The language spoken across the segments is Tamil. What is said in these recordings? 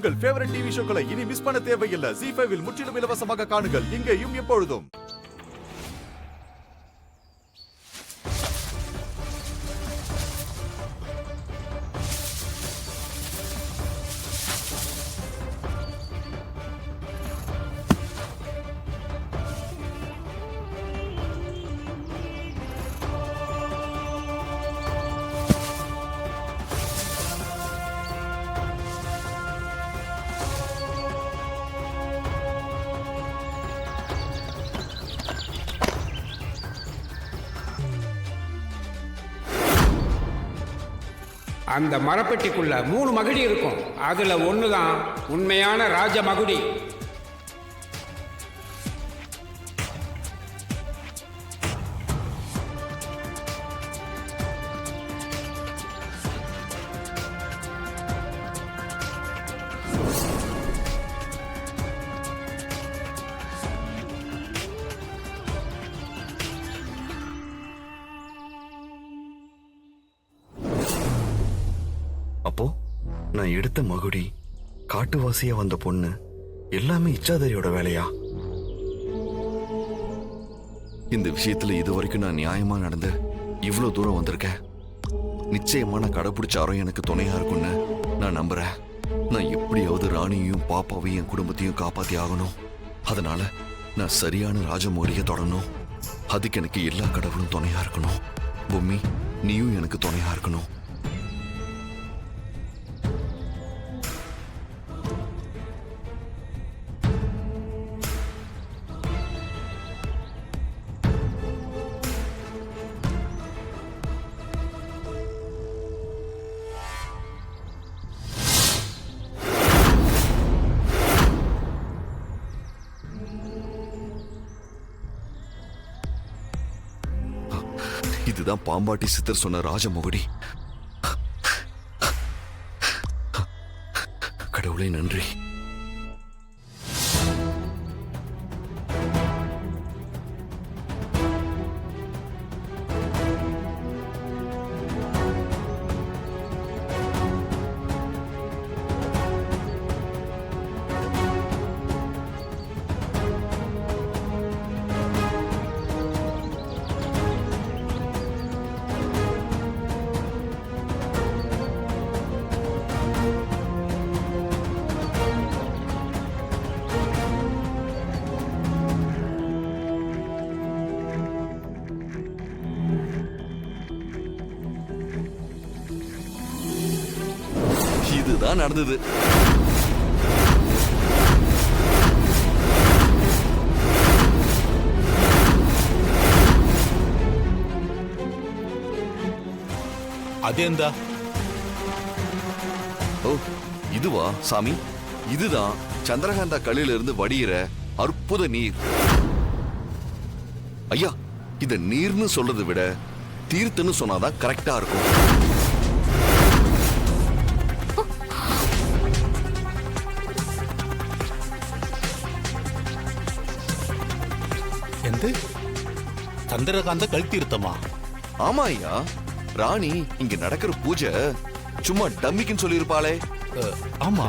உங்கள் ஃபேவரட் டிவி ஷோக்களை இனி மிஸ் பண்ண தேவையில்லை. ZEE5 இல் முற்றிலும் இலவசமாக காணுங்கள், இங்கேயும் எப்பொழுதும். அந்த மரப்பெட்டிக்குள்ள 3 மகுடி இருக்கும். அதுல ஒண்ணுதான் உண்மையான ராஜ மகுடி. அப்போ நான் எடுத்த மகுடி, காட்டுவாசியா வந்த பொண்ணு எல்லாமே இச்சாதரியோட வேலையா? இந்த விஷயத்துல இதுவரைக்கும் நான் நியாயமா நடந்து இவ்வளவு தூரம் வந்திருக்கேன். நிச்சயமா நான் கடைபிடிச்ச அறம் எனக்கு துணையா இருக்கும்னு நான் நம்புறேன். நான் எப்படியாவது ராணியையும் பாப்பாவையும் என் குடும்பத்தையும் காப்பாத்தி ஆகணும். அதனால நான் சரியான ராஜமோடியை தொடரணும். அதுக்கு எனக்கு எல்லா கடவுளும் துணையா இருக்கணும். பொம்மி, நீயும் எனக்கு துணையா இருக்கணும். இதுதான் பாம்பாட்டி சித்தர் சொன்ன ராஜமோகடி. கடவுளே நன்றி. இதுதான் நடந்தது. அதேந்தா? ஓ, இதுவா சாமி? இதுதான் சந்திரகாந்தா கல்லில இருந்து வடிகிற அற்புத நீர். ஐயா, இத நீர்னு சொல்றதை விட தீர்த்தன்னு சொன்னாதான் கரெக்டா இருக்கும். சந்திரகாந்த கல் தீர்த்தமா? ஆமா ஐயா, ராணி இங்க நடக்கிற பூஜை சும்மா டம்மிக்குன்னு சொல்லியிருப்பாளே. ஆமா,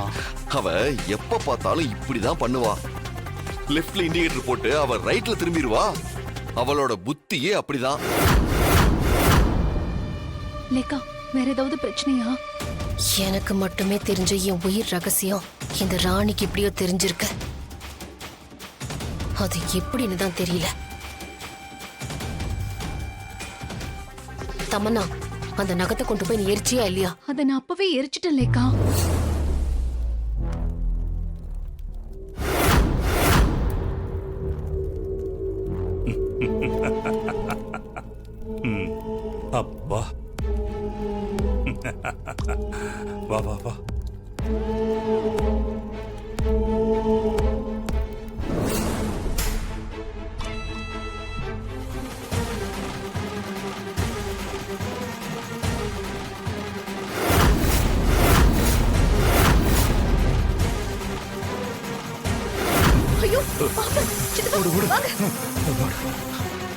அவ எப்ப பார்த்தாலும் இப்படிதான் பண்ணுவா. லெஃப்ட்ல இண்டிகேட்டர் போட்டு அவ ரைட்ல திரும்பிடுவா. அவளோட புத்தியே அப்படிதான். லேக்கா, வேற ஏதாவது பிரச்சனையா? எனக்கு மட்டுமே தெரிஞ்ச என் உயிர் ரகசியம் இந்த ராணிக்கு எப்படியோ தெரிஞ்சிருக்கு. அது எப்படின்னு தான் தெரியல. தமன்னா, அந்த நகத்தை கொண்டு போய் நீ எரிச்சியா இல்லையா? அதை நான் அப்பவே எரிச்சிட்டேன் லேக்கா. அப்பா, வா வா வா.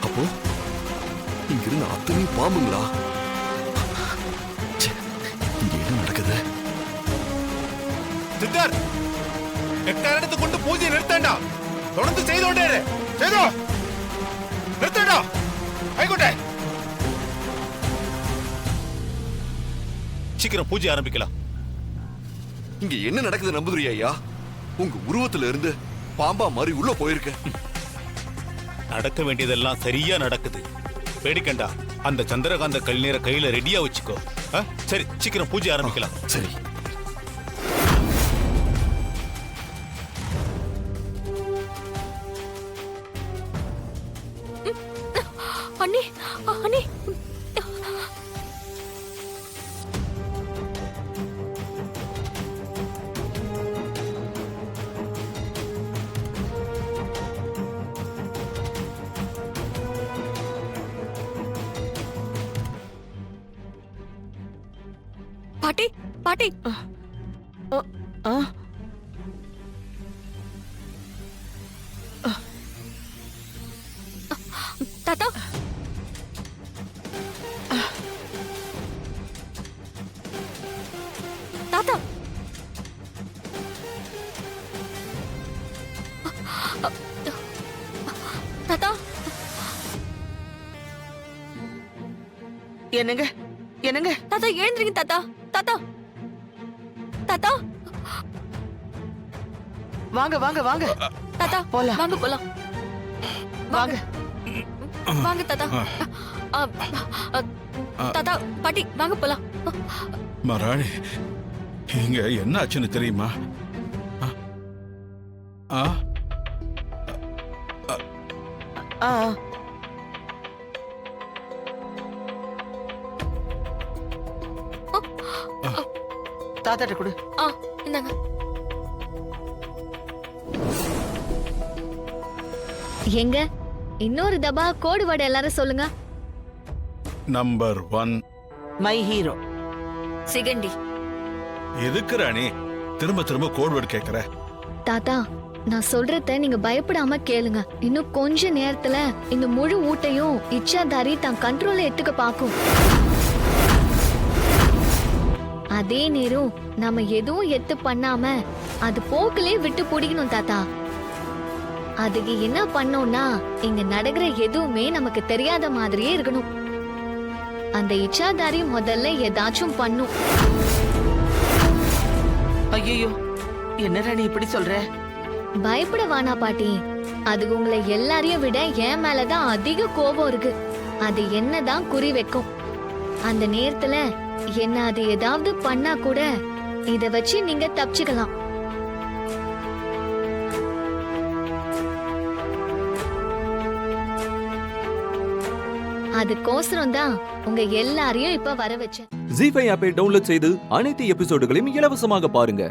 அப்போ இங்கிருந்து அத்தனையும் பாம்புங்களா? இங்க என்ன நடக்குது? சித்தார்த் எக்காரணத்தை கொண்டு பூஜையை நிறுத்தண்டா. தொடர்ந்து செய்தோண்டே இரு. செய்தோ நிறுத்தண்டா. கைகொட்டை சீக்கிரம் பூஜை ஆரம்பிக்கலாம். இங்க என்ன நடக்குது நம்புதுரியா ஐயா? உங்க உருவத்துல இருந்து பாம்பா மாதிரி உள்ள போயிருக்க. நடக்க வேண்டியதெல்லாம் சரியா நடக்குது. பேடிக்கண்டா. அந்த சந்திரகாந்த கல்நீரை கையில ரெடியா வச்சுக்கோ. சரி சீக்கிரம் பூஜை ஆரம்பிக்கலாம். சரி. அண்ணி அண்ணி பாட்டி பாட்டி தாத்தா தாத்தா தாத்தா என்னங்க என்னங்க தாத்தா எழுந்திருங்க தாத்தா தாத்தா தாத்தா வாங்க வாங்க வாங்க தாத்தா போலாம். வாங்க போலாம் வாங்க வாங்க தாத்தா தாத்தா பாட்டி வாங்க போலாம் மராணி இங்க என்ன ஆச்சுன்னு தெரியுமா? ஆ? ஆ தாத்தாட்ட கொடு. இந்தாங்க எங்க இன்னொரு தபா கோடு வடை எல்லாரும் சொல்லுங்க. நம்பர் 1. My hero. சிகண்டி எதுக்கு ராணி திரும்ப திரும்ப கோட் வேர்ட் கேக்குற? தாத்தா நான் சொல்றத நீங்க பயப்படாம கேளுங்க. இன்னும் கொஞ்ச நேரத்துல இந்த முழு ஊட்டையும் இச்சாதாரி தான் கண்ட்ரோல்ல எடுத்துக்க பாக்கும். அதே நேரம் நம்ம எதுவும் எத்து பண்ணாம அது போக்கிலே விட்டு பிடிக்கணும் தாத்தா. அதுக்கு என்ன பண்ணோம்னா இங்க நடக்கிற எதுவுமே நமக்கு தெரியாத மாதிரியே இருக்கணும். அந்த இச்சாதாரி முதல்ல ஏதாச்சும் பண்ணும். ஐயோ என்ன ராணி இப்படி சொல்ற? பயப்பட வானா பாட்டி. அது உங்களை எல்லாரையும் விட என் மேலதான் அதிக கோபம் இருக்கு. அது என்னதான் குறி வைக்கும். அந்த நேரத்துல என்ன அது ஏதாவது பண்ணா கூட இத வச்சு நீங்க தப்பிச்சுக்கலாம். அதுக்கோசரம் தான் உங்க எல்லாரையும் இப்ப வர வச்சேன். ஜீ5 ஆப்பை டவுன்லோட் செய்து அனைத்து எபிசோடுகளையும் இலவசமாக பாருங்க.